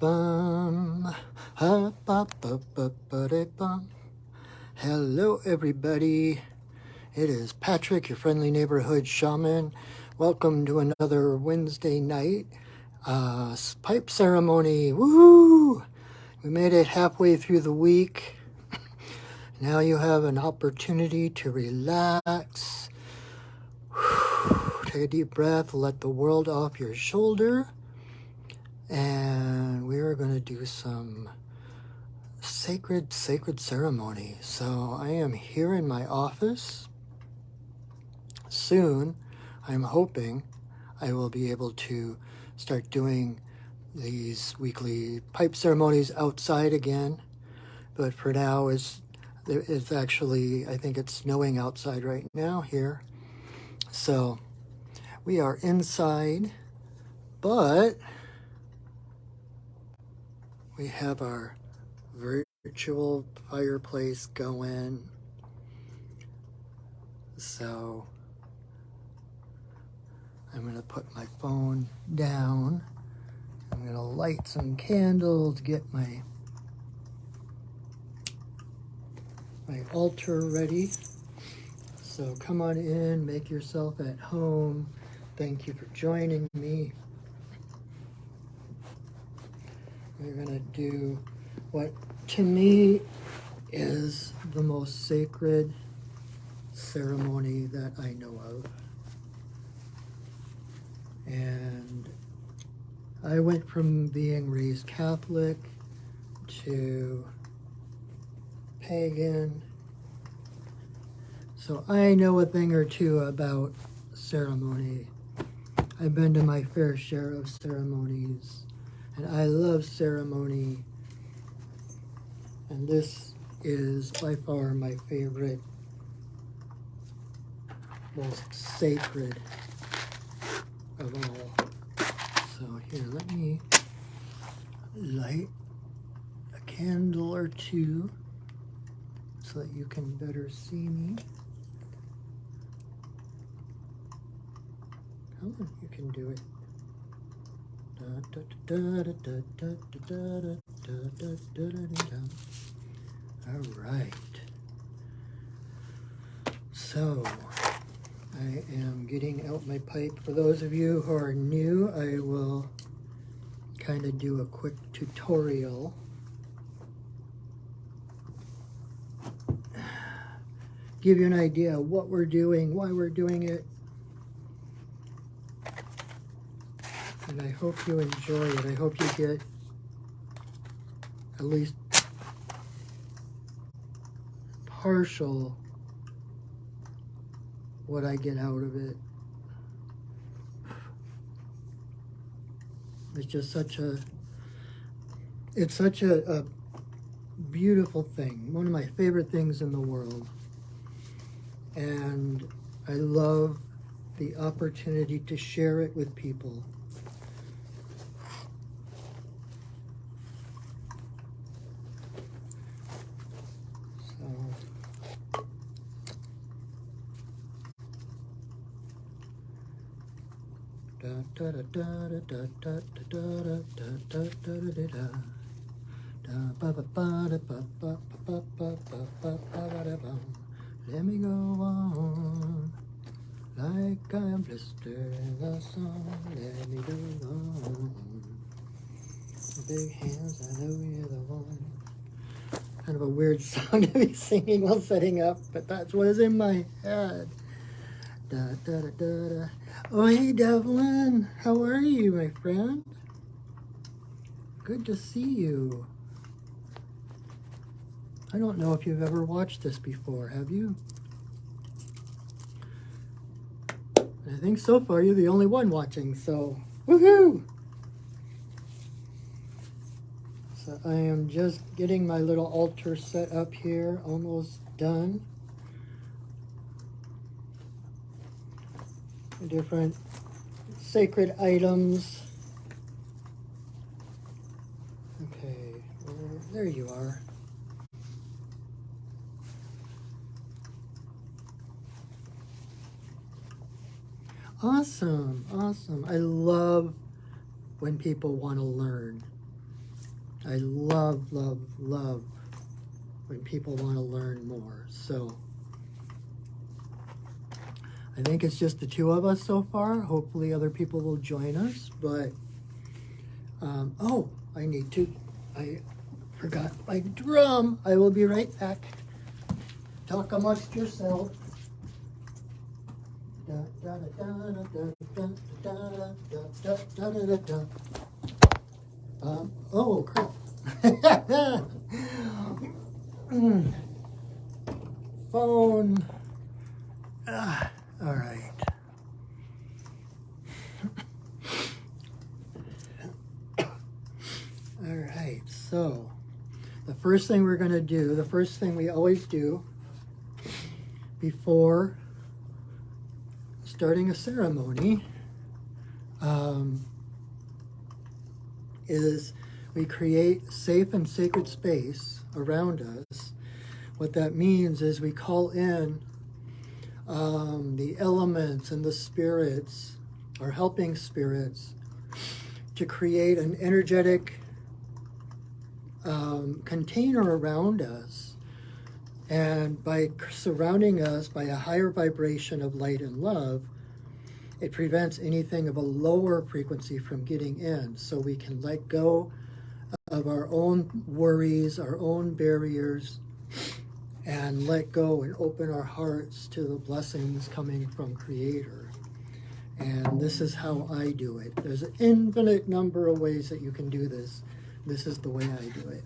Ba-da-bum. Ha-ba-ba-ba-ba-da-bum. Hello, everybody. It is Patrick, your friendly neighborhood shaman. Welcome to another Wednesday night pipe ceremony. Woo! We made it halfway through the week. Now you have an opportunity to relax. Take a deep breath, let the world off your shoulder. And we are going to do some sacred ceremony. So I am here in my office. Soon, I'm hoping I will be able to start doing these weekly pipe ceremonies outside again. But for now, it's actually, I think it's snowing outside right now here. So we are inside, but we have our virtual fireplace going. So I'm going to put my phone down. I'm going to light some candles, get my altar ready. So come on in, make yourself at home. Thank you for joining me. We're going to do what to me is the most sacred ceremony that I know of. And I went from being raised Catholic to pagan. So I know a thing or two about ceremony. I've been to my fair share of ceremonies. And I love ceremony. And this is by far my favorite, most sacred of all. So here, let me light a candle or two so that you can better see me. Come on, you can do it. All right. So I am getting out my pipe. For those of you who are new, I will kind of do a quick tutorial. Give you an idea of what we're doing, why we're doing it. And I hope you enjoy it. I hope you get at least partial what I get out of it. It's just such a beautiful thing. One of my favorite things in the world. And I love the opportunity to share it with people. Let me go on like a blister in the sun. Let me go on. Big hands, I know you're the one. Kind of a weird song to be singing while setting up, but that's what is in my head. Da, da, da, da, da. Oh, hey, Devlin. How are you, my friend? Good to see you. I don't know if you've ever watched this before, have you? I think so far you're the only one watching, so woohoo! So I am just getting my little altar set up here, almost done. Different sacred items. Okay, there you are. Awesome, awesome. I love when people want to learn. I love, love, love when people want to learn more. So I think it's just the two of us so far. Hopefully other people will join us. But, oh, I forgot my drum. I will be right back. Talk amongst yourself. Oh, crap. Phone. All right. All right, so the first thing we're going to do, the first thing we always do before starting a ceremony is we create safe and sacred space around us. What that means is we call in the elements and the spirits, or helping spirits, to create an energetic container around us. And by surrounding us by a higher vibration of light and love, it prevents anything of a lower frequency from getting in. So we can let go of our own worries, our own barriers, and let go and open our hearts to the blessings coming from Creator. And this is how I do it. There's an infinite number of ways that you can do this. This is the way I do it.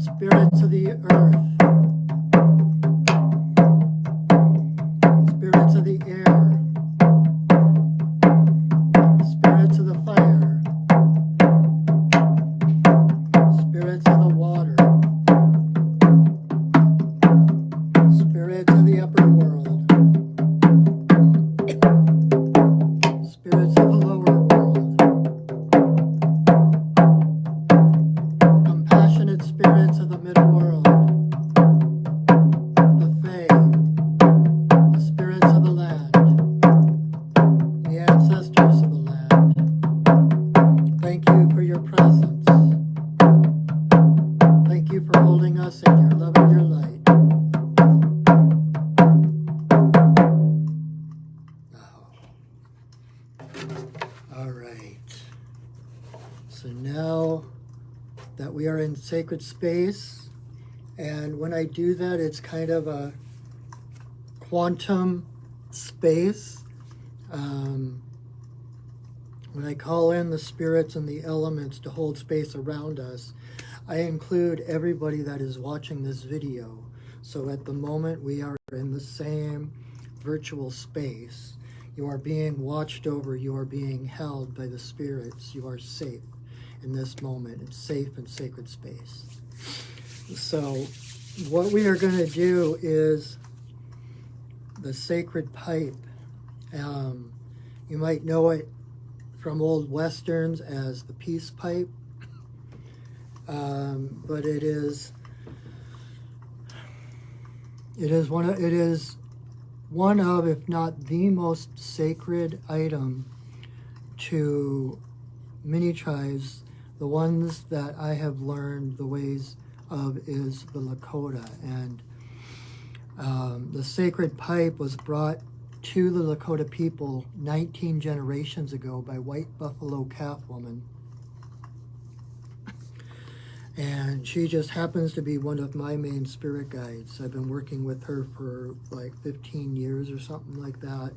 Spirits of the earth, spirits of the air, spirits of the fire, spirits of the water, spirits of the upper world, spirits of the lower world, compassionate spirits of the middle world, the Fae, the spirits of the land, the ancestors of the land. Thank you for your presence. Thank you for holding us in your love and your light. All right. So now that we are in sacred space, and when I do that, it's kind of a quantum space. When I call in the spirits and the elements to hold space around us, I include everybody that is watching this video. So at the moment we are in the same virtual space. You are being watched over, you are being held by the spirits. You are safe in this moment. It's safe and sacred space. So what we are going to do is the sacred pipe. You might know it from old westerns as the peace pipe, but it is one of, if not the most sacred item to many tribes. The ones that I have learned the ways of is the Lakota, and the sacred pipe was brought to the Lakota people 19 generations ago by White Buffalo Calf Woman. And she just happens to be one of my main spirit guides. I've been working with her for like 15 years or something like that.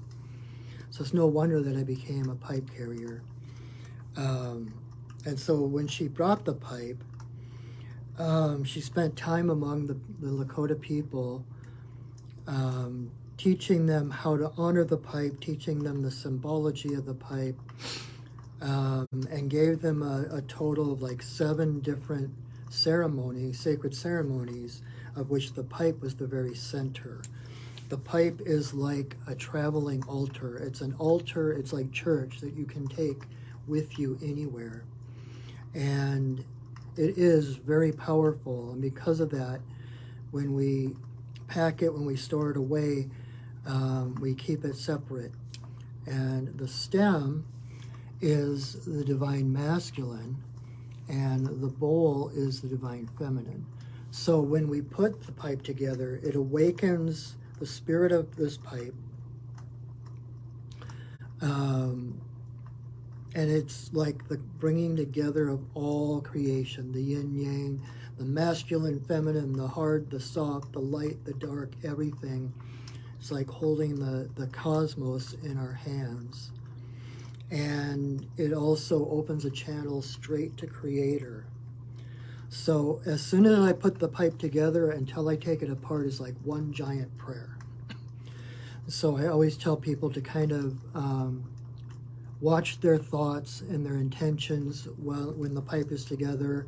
So it's no wonder that I became a pipe carrier. And so when she brought the pipe, she spent time among the Lakota people, teaching them how to honor the pipe, teaching them the symbology of the pipe, and gave them a total of like 7 different ceremonies, sacred ceremonies, of which the pipe was the very center. The pipe is like a traveling altar. It's an altar, it's like church that you can take with you anywhere. And it is very powerful, and because of that, when we pack it, when we store it away, We keep it separate. And the stem is the divine masculine, and the bowl is the divine feminine. So when we put the pipe together, it awakens the spirit of this pipe. And it's like the bringing together of all creation, the yin yang, the masculine, feminine, the hard, the soft, the light, the dark, everything. It's like holding the cosmos in our hands. And it also opens a channel straight to Creator. So as soon as I put the pipe together until I take it apart is like one giant prayer. So I always tell people to kind of watch their thoughts and their intentions when the pipe is together.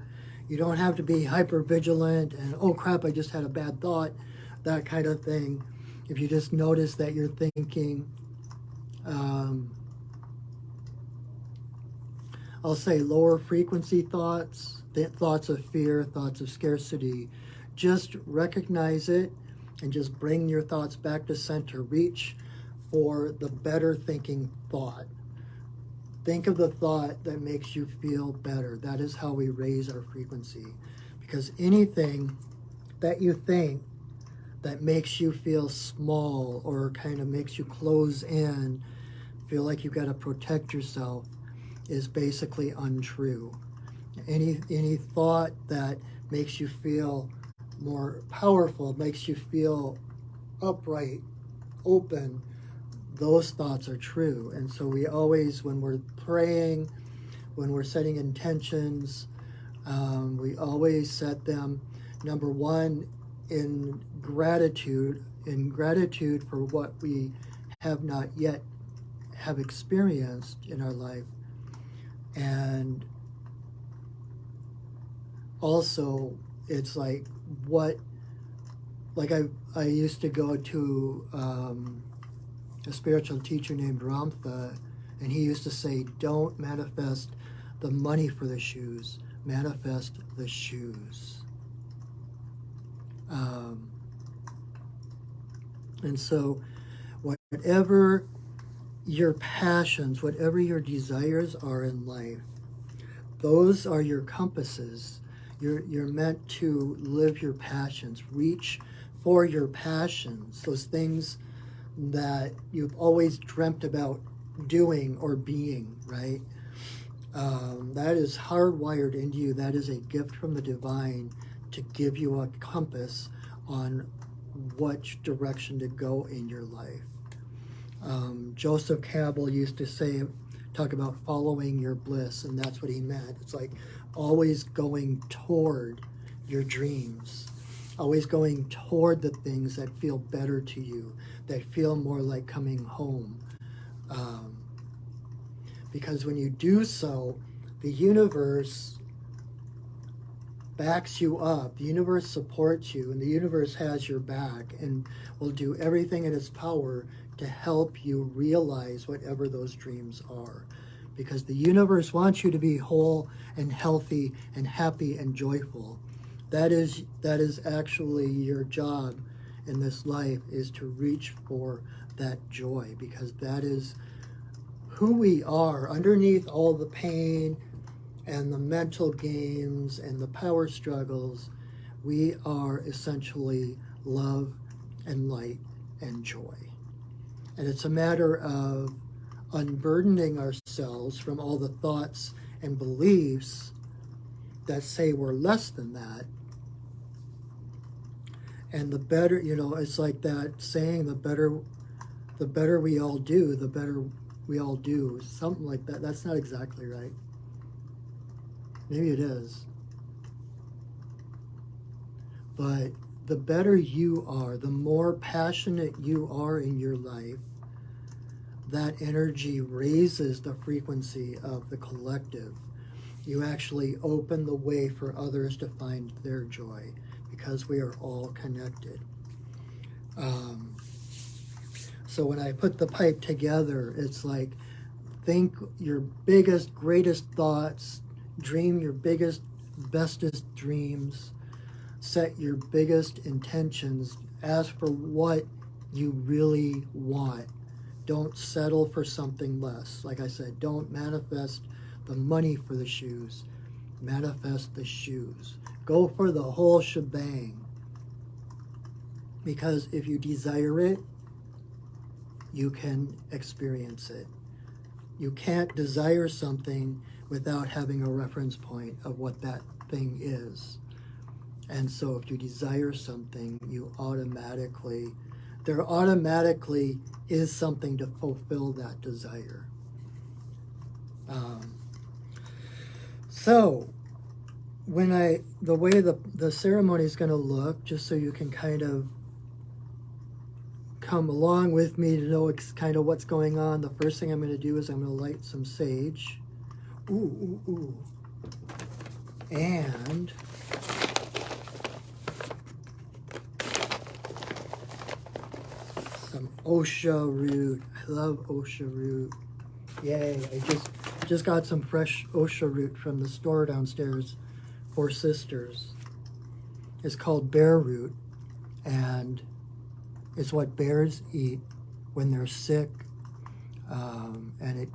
You don't have to be hyper vigilant and, oh crap, I just had a bad thought, that kind of thing. If you just notice that you're thinking, I'll say lower frequency thoughts, thoughts of fear, thoughts of scarcity, just recognize it and just bring your thoughts back to center. Reach for the better thinking thought. Think of the thought that makes you feel better. That is how we raise our frequency. Because anything that you think that makes you feel small or kind of makes you close in, feel like you've got to protect yourself, is basically untrue. Any thought that makes you feel more powerful, makes you feel upright, open, those thoughts are true. And so we always, when we're praying, when we're setting intentions, we always set them, number one, in gratitude for what we have not yet have experienced in our life. And also, it's like I used to go to a spiritual teacher named Ramtha, and he used to say, don't manifest the money for the shoes, manifest the shoes. And so whatever your passions, whatever your desires are in life, those are your compasses. You're meant to live your passions, reach for your passions, those things that you've always dreamt about doing or being, right? That is hardwired into you. That is a gift from the divine to give you a compass on which direction to go in your life. Joseph Campbell used to talk about following your bliss, and that's what he meant. It's like always going toward your dreams, always going toward the things that feel better to you, that feel more like coming home. Because when you do so, the universe backs you up, the universe supports you, and the universe has your back and will do everything in its power to help you realize whatever those dreams are. Because the universe wants you to be whole and healthy and happy and joyful. That is actually your job in this life, is to reach for that joy, because that is who we are underneath all the pain and the mental games and the power struggles. We are essentially love and light and joy. And it's a matter of unburdening ourselves from all the thoughts and beliefs that say we're less than that. And the better, it's like that saying, the better we all do, the better we all do. Something like that. That's not exactly right. Maybe it is. But the better you are, the more passionate you are in your life, that energy raises the frequency of the collective. You actually open the way for others to find their joy, because we are all connected. So when I put the pipe together, it's like, think your biggest, greatest thoughts, dream your biggest, bestest dreams, set your biggest intentions, ask for what you really want. Don't settle for something less. Like I said, don't manifest the money for the shoes. Manifest the shoes. Go for the whole shebang. Because if you desire it, you can experience it. You can't desire something without having a reference point of what that thing is. And so if you desire something, there automatically is something to fulfill that desire. So the way the ceremony is going to look, just so you can kind of come along with me to know kind of what's going on, the first thing I'm going to do is I'm going to light some sage. Ooh. And some Osha root. I love Osha root. Yay, I just got some fresh Osha root from the store downstairs, Four Sisters. It's called bear root, and it's what bears eat when they're sick, and it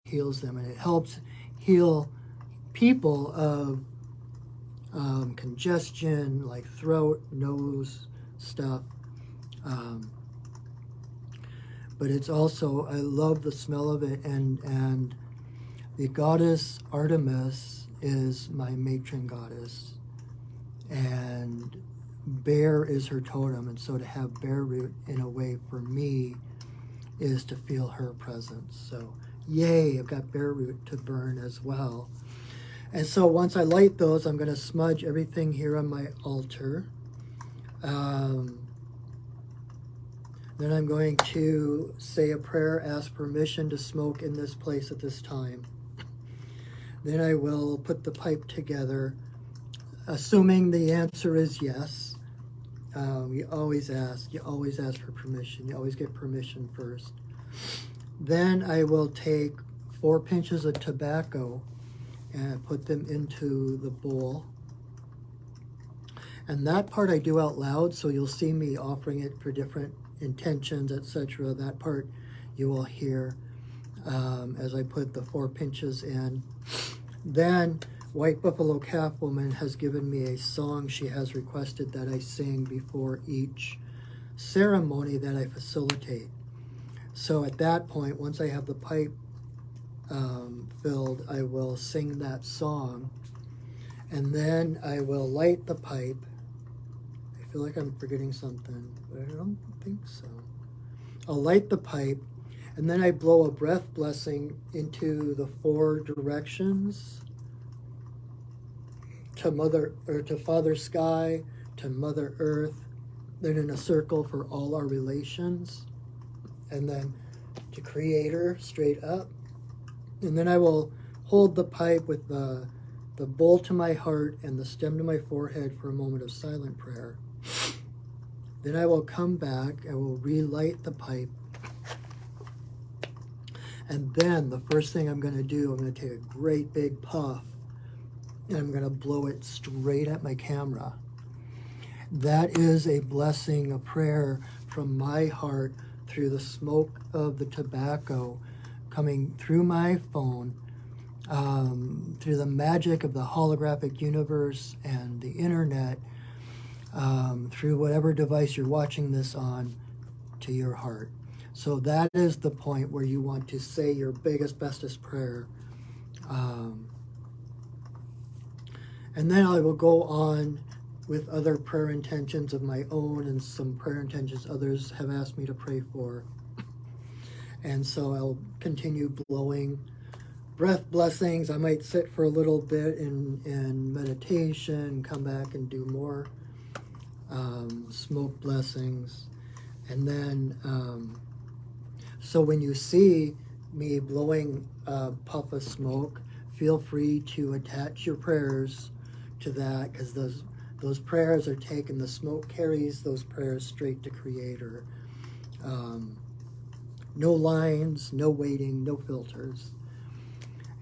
heals them, and it helps heal people of congestion, like throat, nose stuff. But it's also, I love the smell of it, and the goddess Artemis is my matron goddess, and bear is her totem, and so to have bear root in a way for me is to feel her presence. So yay, I've got bear root to burn as well. And so once I light those, I'm going to smudge everything here on my altar. Then I'm going to say a prayer, ask permission to smoke in this place at this time. Then I will put the pipe together, assuming the answer is yes. You always ask for permission. You always get permission first. Then I will take 4 pinches of tobacco and put them into the bowl. And that part I do out loud, so you'll see me offering it for different intentions, etc. That part you will hear as I put the 4 pinches in. Then White Buffalo Calf Woman has given me a song she has requested that I sing before each ceremony that I facilitate. So at that point, once I have the pipe filled, I will sing that song, and then I will light the pipe. I feel like I'm forgetting something, but I don't think so. I'll light the pipe, and then I blow a breath blessing into the 4 directions, to Father Sky, to Mother Earth, then in a circle for all our relations, and then to Creator straight up. And then I will hold the pipe with the bowl to my heart and the stem to my forehead for a moment of silent prayer. Then I will come back, I will relight the pipe, and then the first thing I'm going to do, I'm going to take a great big puff, and I'm going to blow it straight at my camera. That is a blessing, a prayer from my heart through the smoke of the tobacco coming through my phone, through the magic of the holographic universe and the internet, through whatever device you're watching this on, to your heart. So that is the point where you want to say your biggest, bestest prayer. And then I will go on with other prayer intentions of my own and some prayer intentions others have asked me to pray for. And so I'll continue blowing breath blessings. I might sit for a little bit in meditation, come back and do more smoke blessings. And then, so when you see me blowing a puff of smoke, feel free to attach your prayers to that, because those prayers are taken, the smoke carries those prayers straight to Creator. No lines, no waiting, no filters.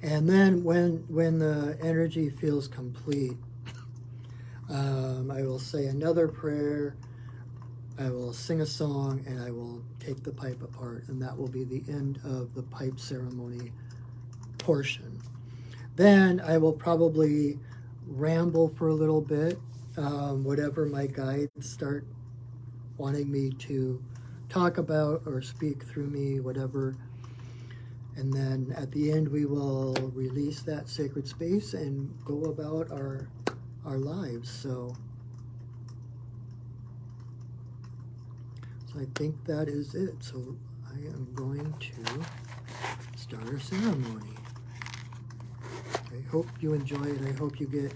And then when the energy feels complete, I will say another prayer I will sing a song and I will take the pipe apart, and that will be the end of the pipe ceremony portion. Then I will probably ramble for a little bit, whatever my guides start wanting me to talk about or speak through me, whatever. And then at the end, we will release that sacred space and go about our lives. So I think that is it. So I am going to start our ceremony. I hope you enjoy it. I hope you get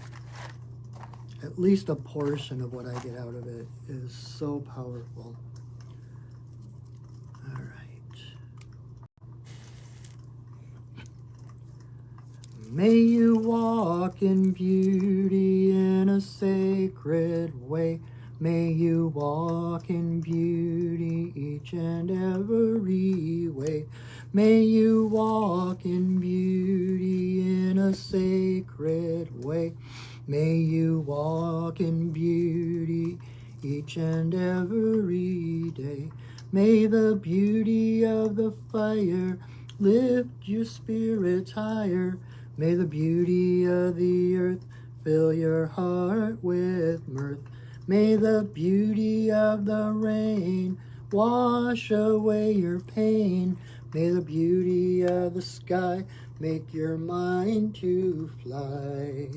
at least a portion of what I get out of it. It is so powerful. All right. May you walk in beauty in a sacred way. May you walk in beauty each and every way. May you walk in beauty in a sacred way. May you walk in beauty each and every day. May the beauty of the fire lift your spirits higher. May the beauty of the earth fill your heart with mirth. May the beauty of the rain wash away your pain. May the beauty of the sky make your mind to fly.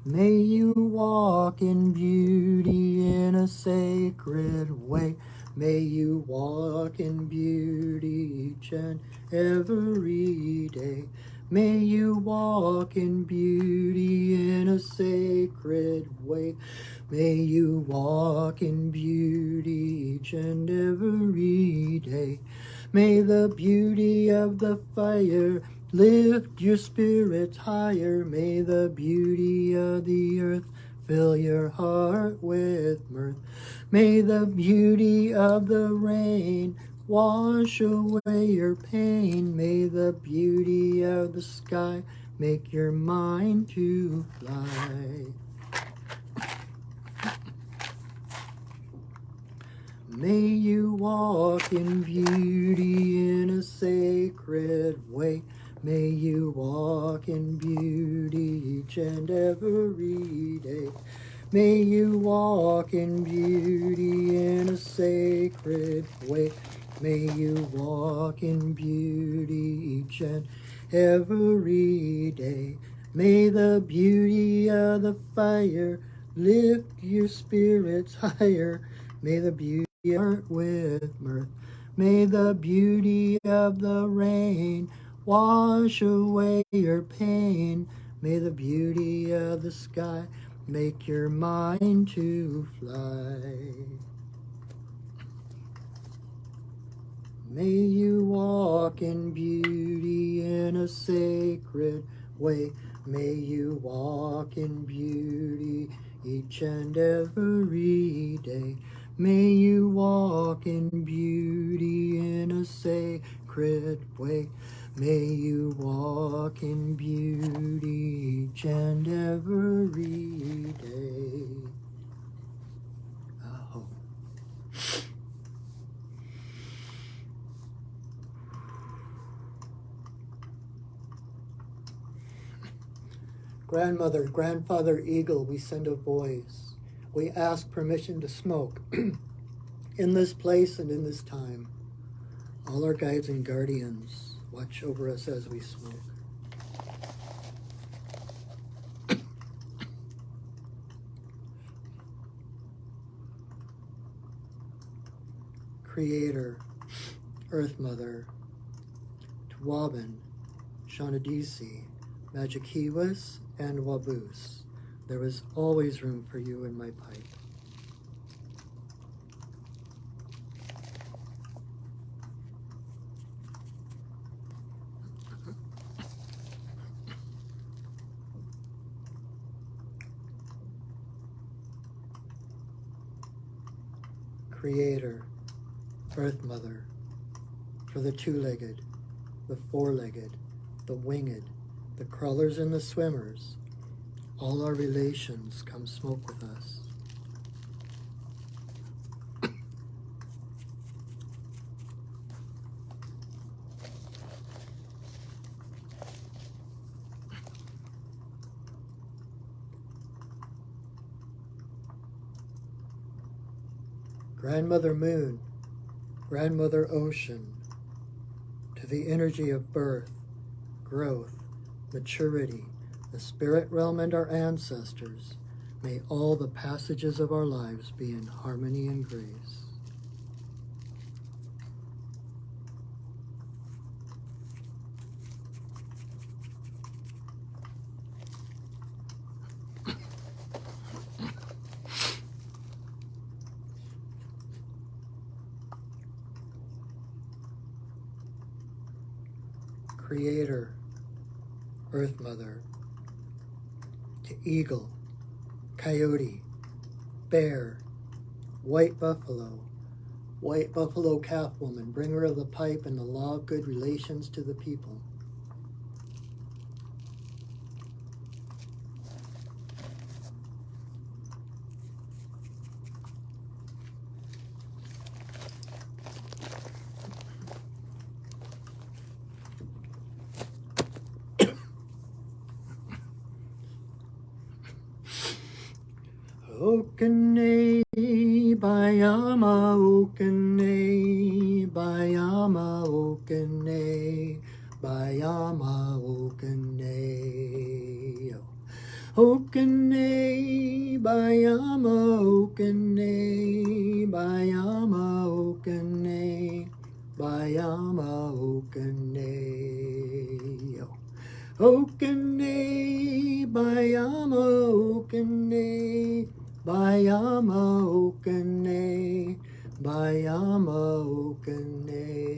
May you walk in beauty in a sacred way. May you walk in beauty each and every day. May you walk in beauty in a sacred way. May you walk in beauty each and every day. May the beauty of the fire lift your spirits higher. May the beauty of the earth fill your heart with mirth. May the beauty of the rain wash away your pain. May the beauty of the sky make your mind to fly. May you walk in beauty in a sacred way. May you walk in beauty each and every day. May you walk in beauty in a sacred way. May you walk in beauty each and every day. May the beauty of the fire lift your spirits higher. May the beauty heart with mirth. May the beauty of the rain wash away your pain. May the beauty of the sky make your mind to fly. May you walk in beauty in a sacred way. May you walk in beauty each and every day. May you walk in beauty in a sacred way. May you walk in beauty each and every day. Oh. Grandmother, grandfather eagle, we send a voice. We ask permission to smoke in this place and in this time. All our guides and guardians watch over us as we smoke. Creator, Earth Mother, Tuwabin, Shanadisi, Magikiwas, and Wabus. There is always room for you in my pipe. Creator, Earth Mother, for the two-legged, the four-legged, the winged, the crawlers and the swimmers, All our relations come smoke with us. Grandmother Moon, Grandmother Ocean, to the energy of birth, growth, maturity, the spirit realm and our ancestors, may all the passages of our lives be in harmony and grace. Creator, Earth Mother, to eagle, coyote, bear, white buffalo calf woman, bringer of the pipe and the law of good relations to the people. Okene, Bayama, Okene, Bayama, Okene, Bayama, Okene. Okene, Bayama, Okene, Bayama, Okene, Bayama, Okene. Okene, Bayama, Okene, Bayama, Okene, Bayama, Okene.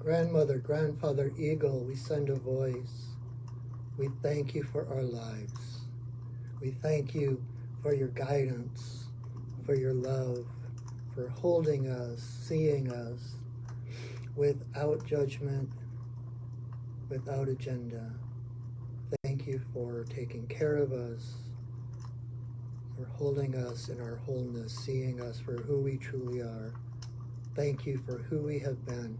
Grandmother, grandfather, eagle, we send a voice. We thank you for our lives. We thank you for your guidance, for your love, for holding us, seeing us without judgment, without agenda. Thank you for taking care of us, for holding us in our wholeness, seeing us for who we truly are. Thank you for who we have been,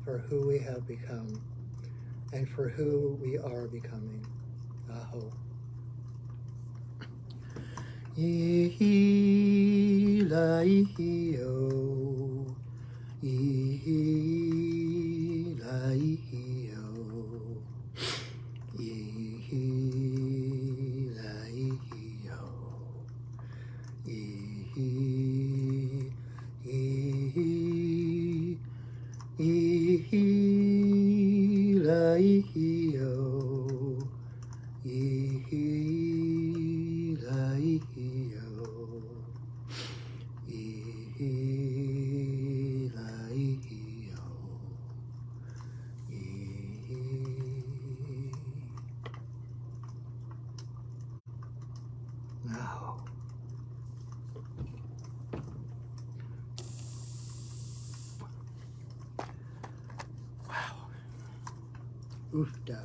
for who we have become, and for who we are becoming. Aho. Ihi la ihi o, ihi la ihi o, ihi la ihi o, ihi, ihi, ihi la ihi o, ihi la ihi o, ihi la ihi o, ihi. Now, wow, oofda.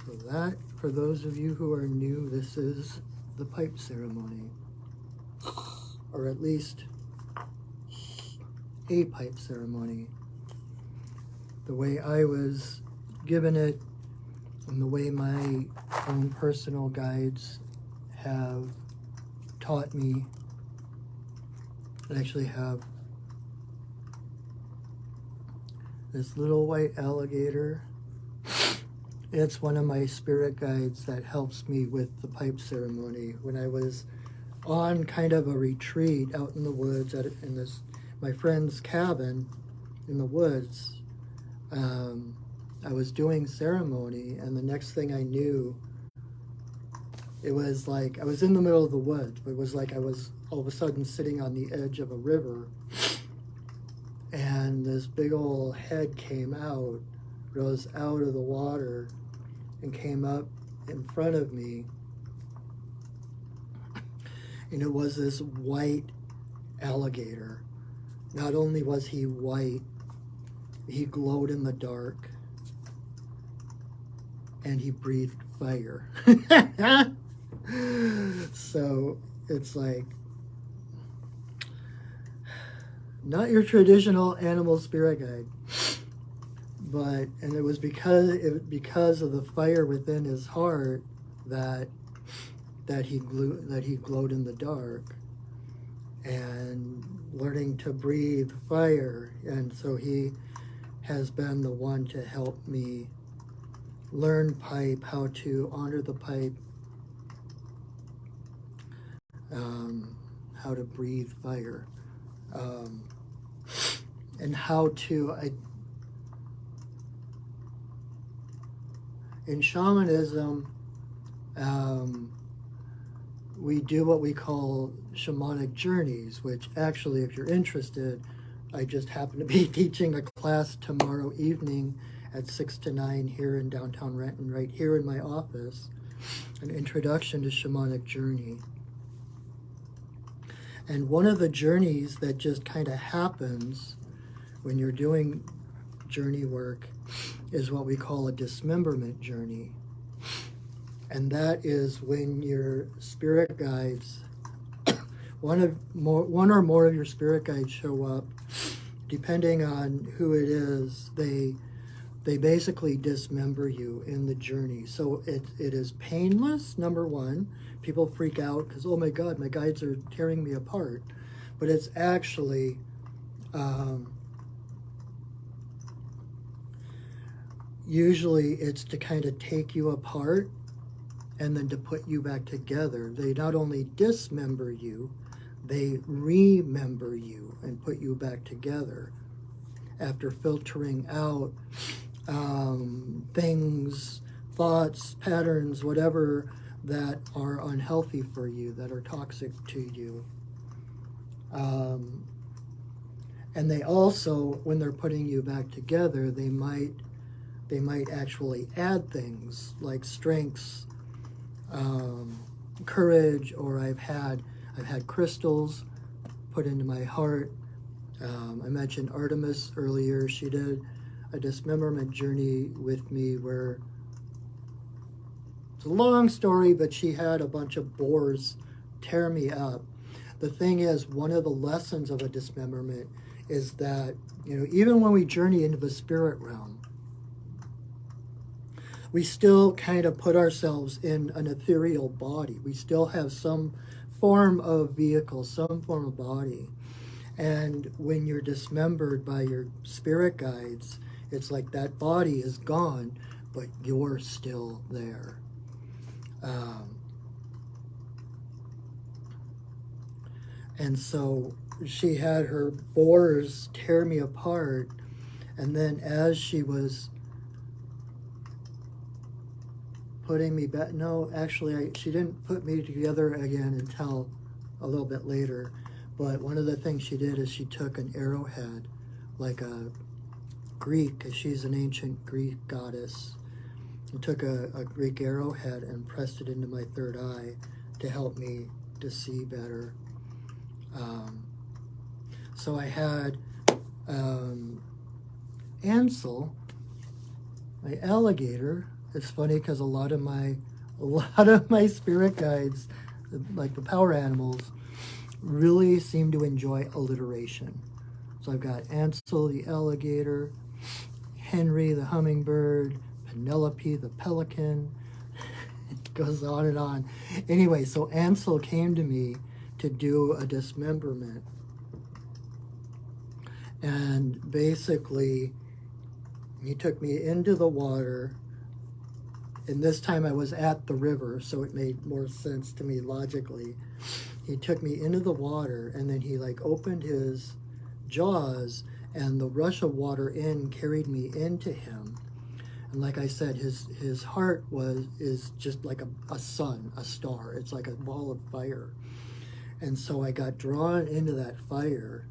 So that, for those of you who are new, this is the pipe ceremony, or at least a pipe ceremony. The way I was given it and the way my own personal guides have taught me. I actually have this little white alligator. It's one of my spirit guides that helps me with the pipe ceremony. When I was on kind of a retreat out in the woods in this my friend's cabin in the woods, I was doing ceremony, and the next thing I knew, it was like I was in the middle of the woods, but it was like I was all of a sudden sitting on the edge of a river, and this big old head came out, rose out of the water, and came up in front of me. And it was this white alligator. Not only was he white, he glowed in the dark, and he breathed fire. So it's like, not your traditional animal spirit guide, but, and it was because of the fire within his heart that he glowed in the dark, and learning to breathe fire. And so he has been the one to help me learn pipe, how to honor the pipe, how to breathe fire, and how to, in shamanism, we do what we call shamanic journeys, which actually, if you're interested, I just happen to be teaching a class tomorrow evening at 6 to 9 here in downtown Renton, right here in my office, an introduction to shamanic journey. And one of the journeys that just kind of happens when you're doing journey work is what we call a dismemberment journey. And that is when your spirit guides, one or more of your spirit guides show up, depending on who it is, they basically dismember you in the journey. So it is painless, number one. People freak out because, oh my God, my guides are tearing me apart. But it's actually, usually it's to kind of take you apart and then to put you back together. They not only dismember you, they remember you and put you back together after filtering out things, thoughts, patterns, whatever that are unhealthy for you, that are toxic to you. Um, and they also, when they're putting you back together, they might actually add things like strengths, courage, or I've had crystals put into my heart. I mentioned Artemis earlier. She did a dismemberment journey with me where it's a long story, but she had a bunch of boars tear me up. The thing is, one of the lessons of a dismemberment is that, even when we journey into the spirit realm, we still kind of put ourselves in an ethereal body. We still have some form of vehicle, some form of body. And when you're dismembered by your spirit guides, it's like that body is gone, but you're still there. And so she had her boars tear me apart, and then as she was putting me back, no, actually, she didn't put me together again until a little bit later. But one of the things she did is she took an arrowhead, like a Greek, she's an ancient Greek goddess, and took a Greek arrowhead and pressed it into my third eye to help me to see better. So I had Ansel, my alligator. It's funny because a lot of my spirit guides, like the power animals, really seem to enjoy alliteration. So I've got Ansel the alligator, Henry the hummingbird, Penelope the pelican. It goes on and on. Anyway, so Ansel came to me to do a dismemberment. And basically, he took me into the water. And this time I was at the river, so it made more sense to me logically. He took me into the water, and then he opened his jaws, and the rush of water in carried me into him. And like I said, his heart is just like a sun, a star. It's like a ball of fire. And so I got drawn into that fire,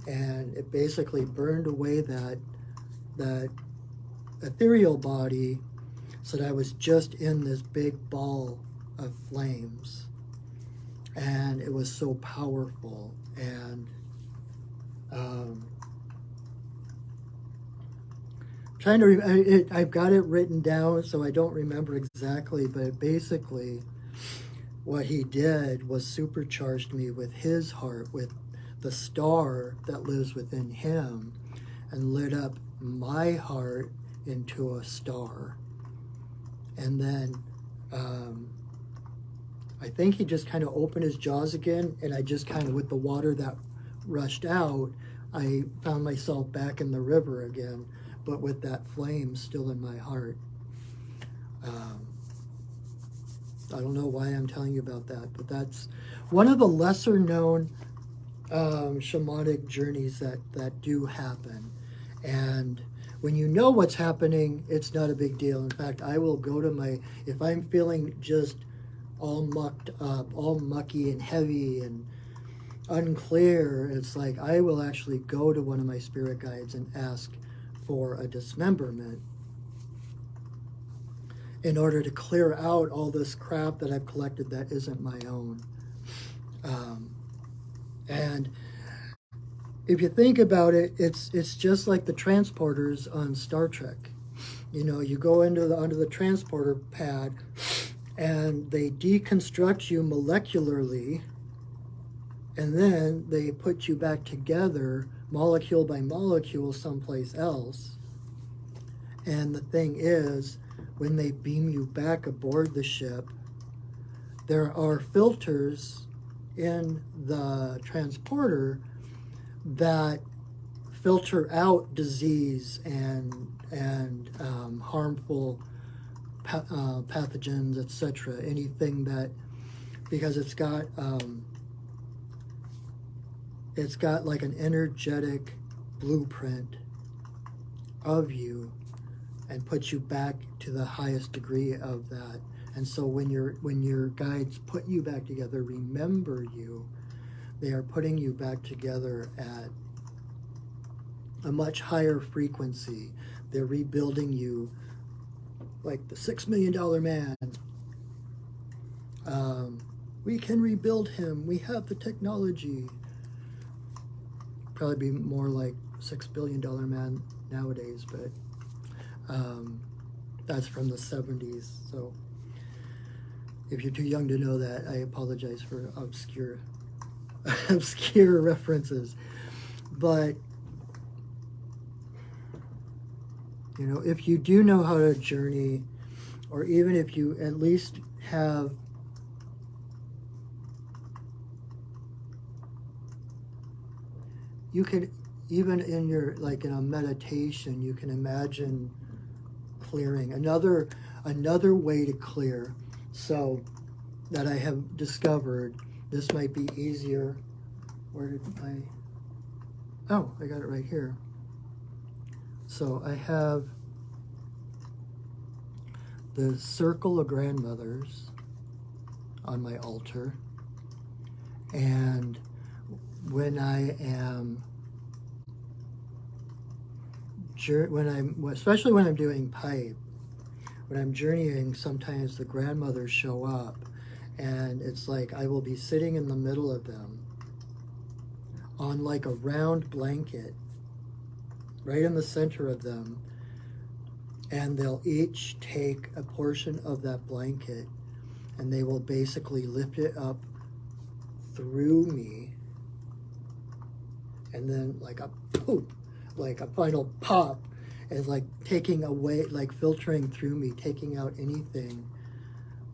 and it basically burned away that ethereal body, so that I was just in this big ball of flames. And it was so powerful. And I've got it written down, so I don't remember exactly, but basically what he did was supercharged me with his heart, with the star that lives within him, and lit up my heart into a star. And then I think he just kind of opened his jaws again, and I just kind of, with the water that rushed out, I found myself back in the river again, but with that flame still in my heart. I don't know why I'm telling you about that, but that's one of the lesser known shamanic journeys that do happen. And when you know what's happening, it's not a big deal. In fact, I will go to if I'm feeling just all mucked up, all mucky and heavy and unclear, it's like I will actually go to one of my spirit guides and ask for a dismemberment in order to clear out all this crap that I've collected that isn't my own. And if you think about it, it's just like the transporters on Star Trek. You go onto the transporter pad, and they deconstruct you molecularly, and then they put you back together molecule by molecule someplace else. And the thing is, when they beam you back aboard the ship, there are filters in the transporter that filter out disease and harmful pathogens, etc. Anything that, because it's got like an energetic blueprint of you, and puts you back to the highest degree of that. And so when your guides put you back together, remember you, They are putting you back together at a much higher frequency. They're rebuilding you like the $6 million man. We can rebuild him. We have the technology. Probably be more like $6 billion man nowadays, but that's from the 70s. So if you're too young to know that, I apologize for obscure references. But you know, if you do know how to journey, or even if you at least have you could, even in your, like in a meditation, you can imagine clearing. Another way to clear, so that I have discovered, this might be easier. Where did oh, I got it right here. So I have the circle of grandmothers on my altar, and when I am, especially when I'm doing pipe, when I'm journeying, sometimes the grandmothers show up, and it's like I will be sitting in the middle of them on like a round blanket, right in the center of them, and they'll each take a portion of that blanket, and they will basically lift it up through me, and then like a poop, like a final pop, is like taking away, like filtering through me, taking out anything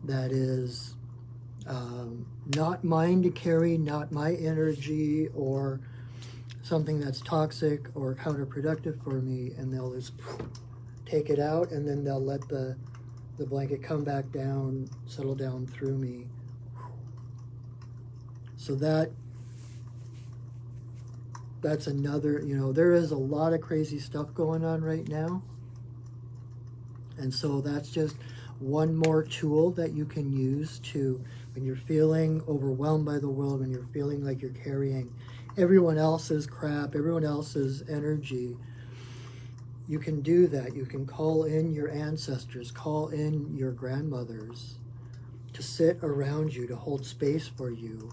that is not mine to carry, not my energy, or something that's toxic or counterproductive for me, and they'll just take it out, and then they'll let the blanket come back down, settle down through me. So that's another, you know, there is a lot of crazy stuff going on right now. And so that's just one more tool that you can use to, when you're feeling overwhelmed by the world, when you're feeling like you're carrying everyone else's crap, everyone else's energy, you can do that. You can call in your ancestors, call in your grandmothers to sit around you, to hold space for you,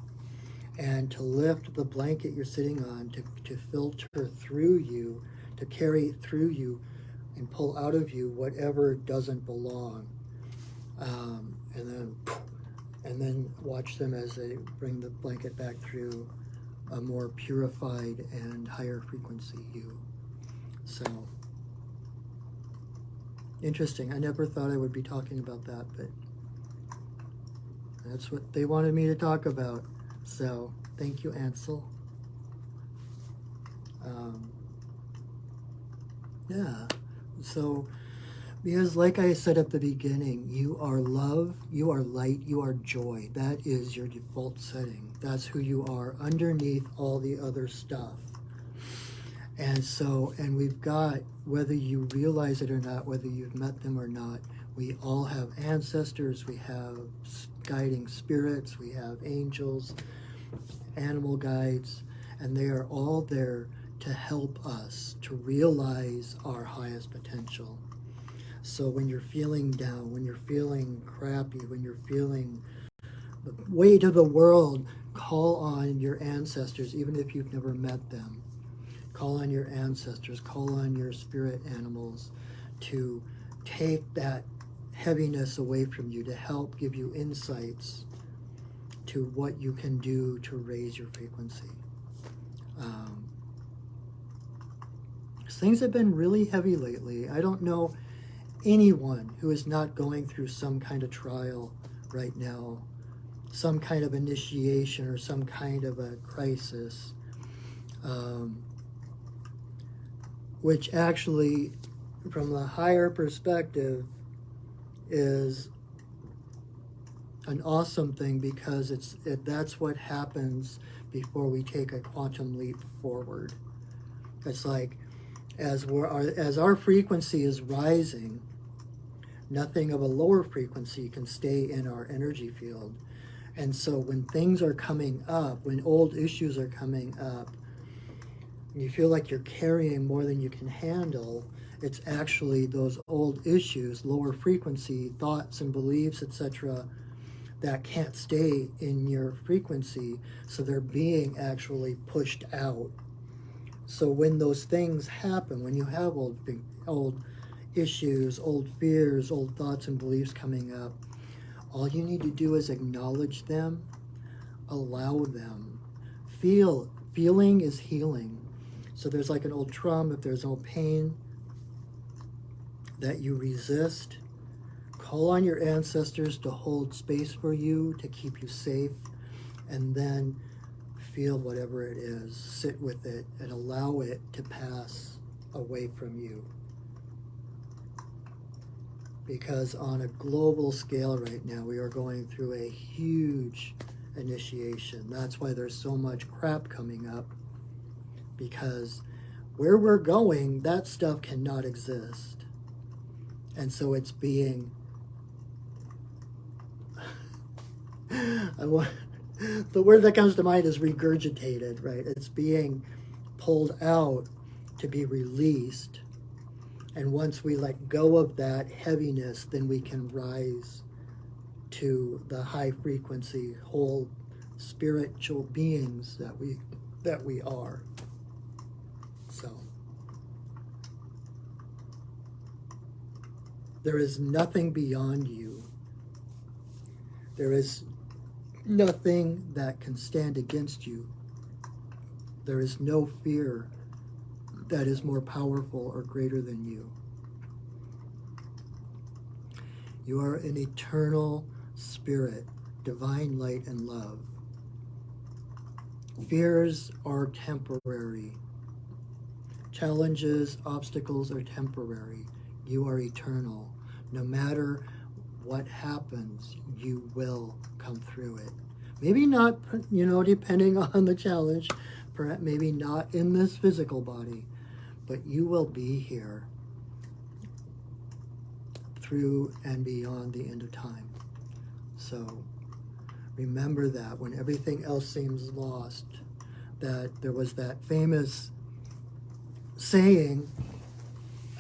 and to lift the blanket you're sitting on, to filter through you, to carry through you and pull out of you whatever doesn't belong. And then watch them as they bring the blanket back through a more purified and higher frequency you. So, interesting. I never thought I would be talking about that, but that's what they wanted me to talk about. So, thank you, Ansel. Yeah. So, because like I said at the beginning, you are love, you are light, you are joy. That is your default setting. That's who you are underneath all the other stuff. And so, and we've got, whether you realize it or not, whether you've met them or not, we all have ancestors, we have guiding spirits, we have angels, animal guides, and they are all there to help us to realize our highest potential. So when you're feeling down, when you're feeling crappy, when you're feeling the weight of the world, call on your ancestors, even if you've never met them. Call on your ancestors, call on your spirit animals to take that heaviness away from you, to help give you insights to what you can do to raise your frequency. Things have been really heavy lately. I don't know anyone who is not going through some kind of trial right now, some kind of initiation or some kind of a crisis, which actually, from the higher perspective, is an awesome thing, because that's what happens before we take a quantum leap forward. It's like, as our frequency is rising, nothing of a lower frequency can stay in our energy field. And so when things are coming up, when old issues are coming up, and you feel like you're carrying more than you can handle, it's actually those old issues, lower frequency thoughts and beliefs, etc., that can't stay in your frequency, so they're being actually pushed out. So when those things happen, when you have old issues, old fears, old thoughts and beliefs coming up, all you need to do is acknowledge them, allow them. Feeling is healing. So there's like an old trauma, if there's old pain that you resist, call on your ancestors to hold space for you, to keep you safe, and then feel whatever it is. Sit with it and allow it to pass away from you. Because on a global scale right now, we are going through a huge initiation. That's why there's so much crap coming up. Because where we're going, that stuff cannot exist. And so it's being the word that comes to mind is regurgitated, right? It's being pulled out to be released. And once we let go of that heaviness, then we can rise to the high frequency, whole spiritual beings that we are. So there is nothing beyond you. There is nothing that can stand against you. There is no fear that is more powerful or greater than you. You are an eternal spirit, divine light and love. Fears are temporary. Challenges, obstacles are temporary. You are eternal. No matter what happens, you will come through it. Maybe not, depending on the challenge, perhaps maybe not in this physical body, but you will be here through and beyond the end of time. So remember that when everything else seems lost, that there was that famous saying,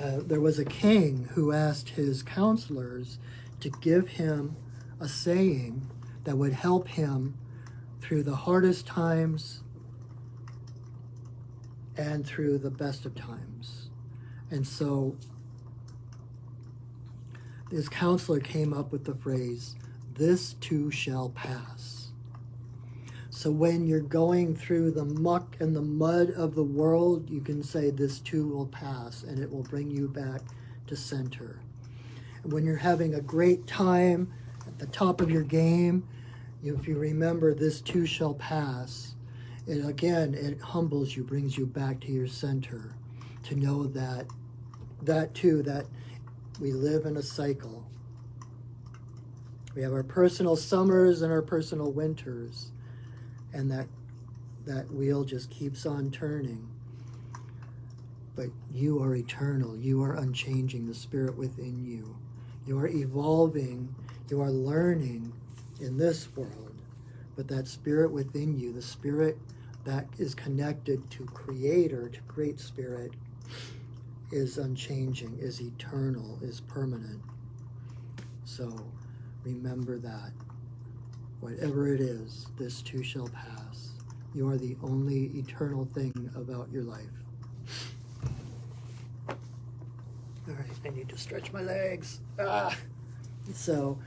there was a king who asked his counselors to give him a saying that would help him through the hardest times and through the best of times. And so his counselor came up with the phrase, "This too shall pass." So when you're going through the muck and the mud of the world, you can say, "This too will pass," and it will bring you back to center. And when you're having a great time at the top of your game, if you remember, "This too shall pass," and again, it humbles you, brings you back to your center, to know that we live in a cycle. We have our personal summers and our personal winters, and that wheel just keeps on turning. But you are eternal. You are unchanging, the spirit within you. You are evolving. You are learning in this world. But that spirit within you, the spirit that is connected to Creator, to Great Spirit, is unchanging, is eternal, is permanent. So remember that. Whatever it is, this too shall pass. You are the only eternal thing about your life. All right, I need to stretch my legs. So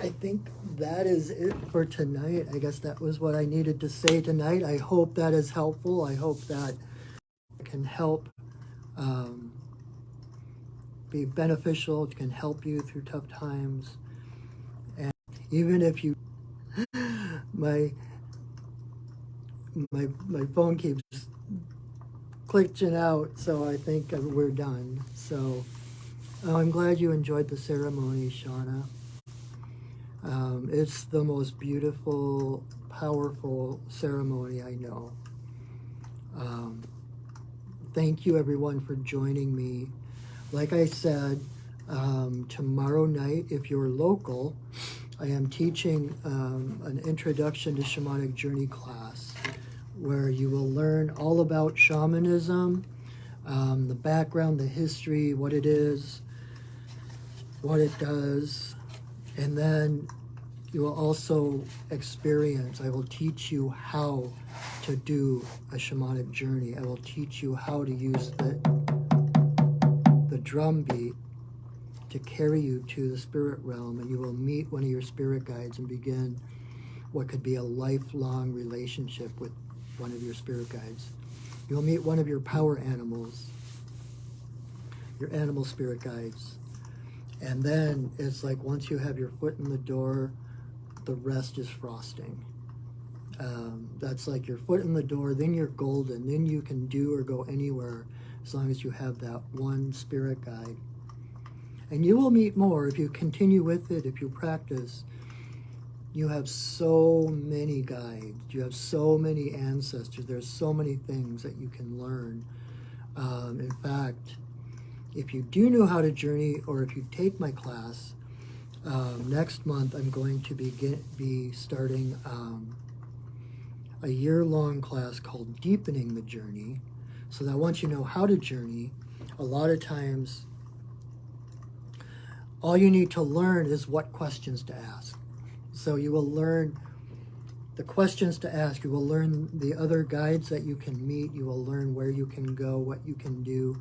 I think that is it for tonight. I guess that was what I needed to say tonight. I hope that is helpful. I hope that can help be beneficial. It can help you through tough times. And even if you, my phone keeps glitching out, so I think we're done. So I'm glad you enjoyed the ceremony, Shauna. It's the most beautiful, powerful ceremony I know. Thank you, everyone, for joining me. Like I said, tomorrow night, if you're local, I am teaching an Introduction to Shamanic Journey class where you will learn all about shamanism, the background, the history, what it is, what it does, and then you will also experience, I will teach you how to do a shamanic journey. I will teach you how to use the drum beat to carry you to the spirit realm, and you will meet one of your spirit guides and begin what could be a lifelong relationship with one of your spirit guides. You'll meet one of your power animals, your animal spirit guides. And then it's like once you have your foot in the door, the rest is frosting. That's like your foot in the door, then you're golden. Then you can do or go anywhere as long as you have that one spirit guide. And you will meet more if you continue with it, if you practice. You have so many guides. You have so many ancestors. There's so many things that you can learn. In fact, if you do know how to journey, or if you take my class, next month I'm going to be starting a year-long class called Deepening the Journey. So that once you know how to journey, a lot of times all you need to learn is what questions to ask. So you will learn the questions to ask. You will learn the other guides that you can meet. You will learn where you can go, what you can do.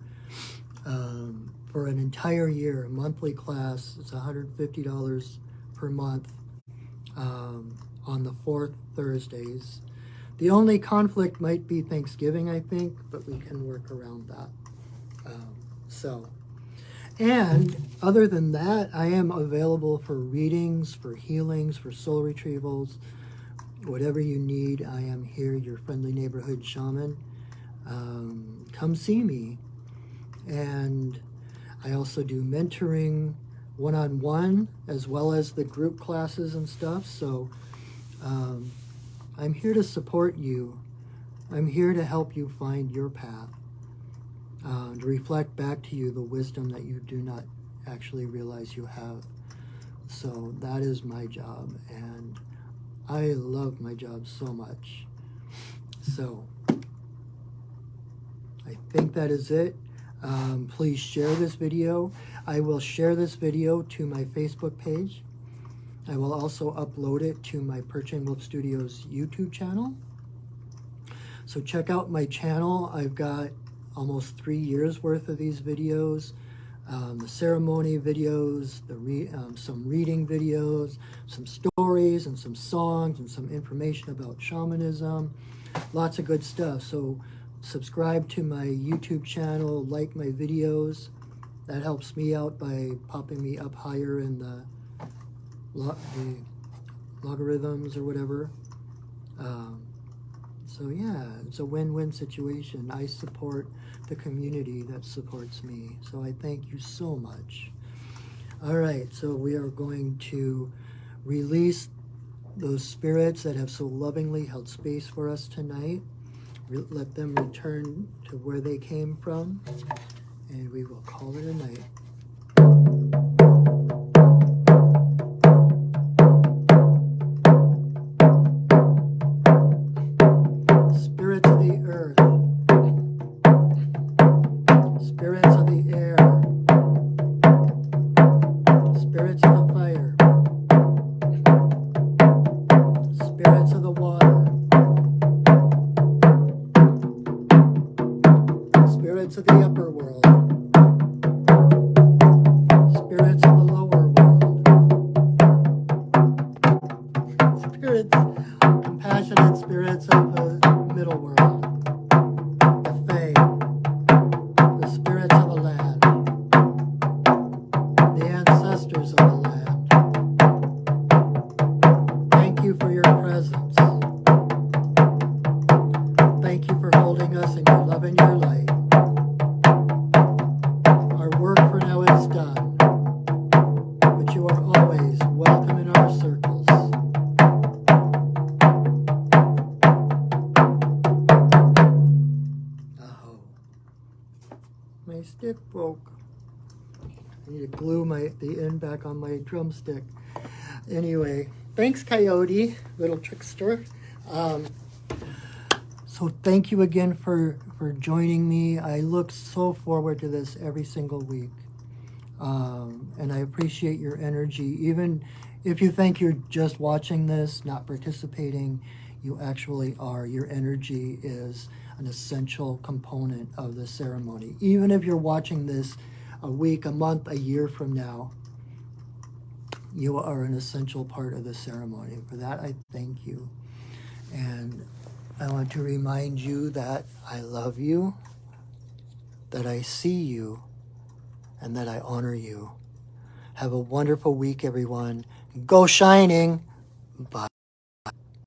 For an entire year, a monthly class, it's $150 per month on the 4th Thursdays. The only conflict might be Thanksgiving, I think, but we can work around that. And other than that, I am available for readings, for healings, for soul retrievals, whatever you need. I am here, your friendly neighborhood shaman. Come see me. And I also do mentoring one-on-one as well as the group classes and stuff. So I'm here to support you. I'm here to help you find your path, to reflect back to you the wisdom that you do not actually realize you have. So that is my job, and I love my job so much. So I think that is it. Please share this video. I will share this video to my Facebook page. I will also upload it to my Perching Wolf Studios YouTube channel. So check out my channel. I've got almost 3 years worth of these videos. The ceremony videos, some reading videos, some stories and some songs and some information about shamanism. Lots of good stuff. So subscribe to my YouTube channel, like my videos. That helps me out by popping me up higher in the logarithms or whatever. So yeah, it's a win-win situation. I support the community that supports me. So I thank you so much. All right, so we are going to release those spirits that have so lovingly held space for us tonight. Let them return to where they came from, and we will call it a night. Spirits of the earth, spirits of the air, spirits of the fire, spirits of the water, spirits of the upper world, spirits of the lower world, spirits, compassionate spirits of the middle world, the Fae, the spirits of the land, the ancestors of the land. Thank you for your presence. Thank you for holding us in your love and your light. Our work for now is done, but you are always welcome in our circles. Oh, my stick broke. I need to glue the end back on my drumstick. Anyway, thanks, Coyote, little trickster. So thank you again for joining me. I look so forward to this every single week. And I appreciate your energy. Even if you think you're just watching this, not participating, you actually are. Your energy is an essential component of the ceremony. Even if you're watching this a week, a month, a year from now, you are an essential part of the ceremony. For that, I thank you. And I want to remind you that I love you, that I see you, and that I honor you. Have a wonderful week, everyone. Go shining. Bye.